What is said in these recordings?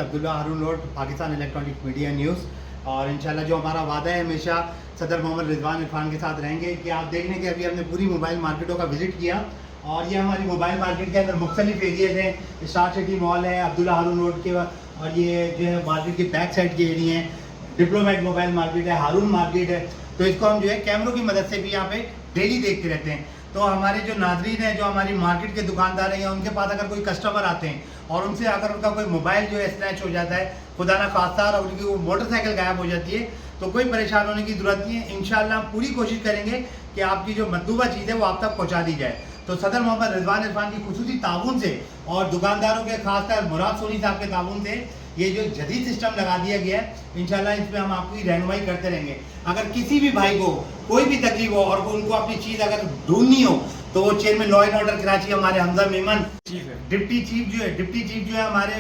Abdullah Haroon road, Pakistan electronic media news. और इंशाल्लाह जो हमारा वादा है हमेशा सदर मोहम्मद रिजवान इरफान के साथ रहेंगे कि आप देख लें कि अभी हमने पूरी मोबाइल मार्केटों का विजिट किया और ये हमारी मोबाइल मार्केट के अंदर मुख्तलिफ एरियाज हैं। स्टार सिटी मॉल है, अब्दुल्ला हारून रोड के, और ये जो है मार्केट की बैक साइड के एरिया हैं। डिप्लोमेट मोबाइल मार्केट है, हारून मार्केट है। तो इसको हम जो है कैमरों की मदद से भी यहाँ पे डेली देखते रहते हैं। तो हमारे जो नाज़रीन हैं, जो हमारी मार्केट के दुकानदार हैं, या उनके पास अगर कोई कस्टमर आते हैं और उनसे अगर उनका कोई मोबाइल जो है स्नैच हो जाता है, खुदा ना खास्ता, और उनकी वो मोटरसाइकिल गायब हो जाती है, तो कोई परेशान होने की ज़रूरत नहीं है। इंशाल्लाह हम पूरी कोशिश करेंगे कि आपकी जो मतलूबा चीज़ है वो आप तक पहुँचा दी जाए। तो सदर मोहम्मद रिजवान इरफान की खुसूसी ताउन से और दुकानदारों के खासकर मुराद सोनी साहब के ताउन से ये जो जदीद सिस्टम लगा दिया गया है, इंशाल्लाह इसमें हम आपकी रहनुमाई करते रहेंगे। अगर किसी भी भाई को कोई भी तकलीफ हो और उनको अपनी चीज़ अगर ढूंढनी हो तो वो chairman law and order Karachi हमारे हमजा मेमन डिप्टी चीफ जो है हमारे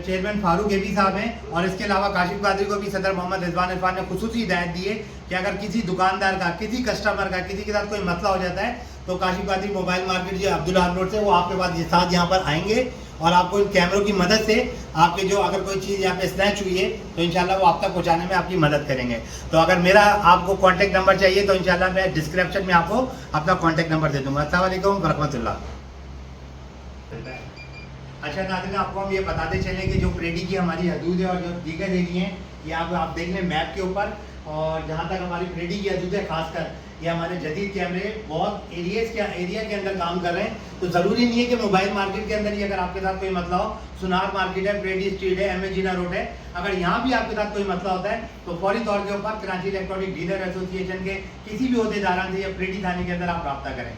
चेयरमैन फारूक एबी साहब हैं। और इसके अलावा काशिफ कादरी को भी सदर मोहम्मद रिजवान इरफान ने खुसूसी हिदायत दी है कि अगर किसी दुकानदार का, किसी कस्टमर का, किसी के साथ कोई मसला हो जाता है तो काशिफ कादरी मोबाइल मार्केट जो अब्दुल्ला हारून रोड से वो आपके पास साथ यहाँ पर आएंगे और आपको इन कैमरों की मदद से आपके जो अगर कोई चीज़ यहाँ पे स्नैच हुई है तो इंशाल्लाह वो आप तक पहुँचाने में आपकी मदद करेंगे। तो अगर मेरा आपको कॉन्टैक्ट नंबर चाहिए तो इंशाल्लाह मैं डिस्क्रिप्शन में आपको अपना कॉन्टैक्ट नंबर दे दूँगा। अस्सलाम वालेकुम वरहमतुल्लाह। अच्छा नाज़रीन, आपको हम ये बताते चलें कि जो प्रेडी की हमारी हदूद है और जो दीगर एरिया हैं, ये आप देख लें मैप के ऊपर। और जहाँ तक हमारी प्रेडी की हदूद है, खासकर ये हमारे जदीद कैमरे बहुत एरिया के अंदर काम कर रहे हैं। तो ज़रूरी नहीं है कि मोबाइल मार्केट के अंदर ही अगर आपके साथ कोई मसला हो, सुनार मार्केट है, प्रेडी स्ट्रीट है, एम ए जीना रोड है, अगर यहाँ भी आपके साथ कोई मसला होता है तो फौरी तौर के ऊपर कराची इलेक्ट्रॉनिक डीलर एसोसिएशन के किसी भी अहदेदारान से या प्रेडी थाने के अंदर आप रब्ता करें।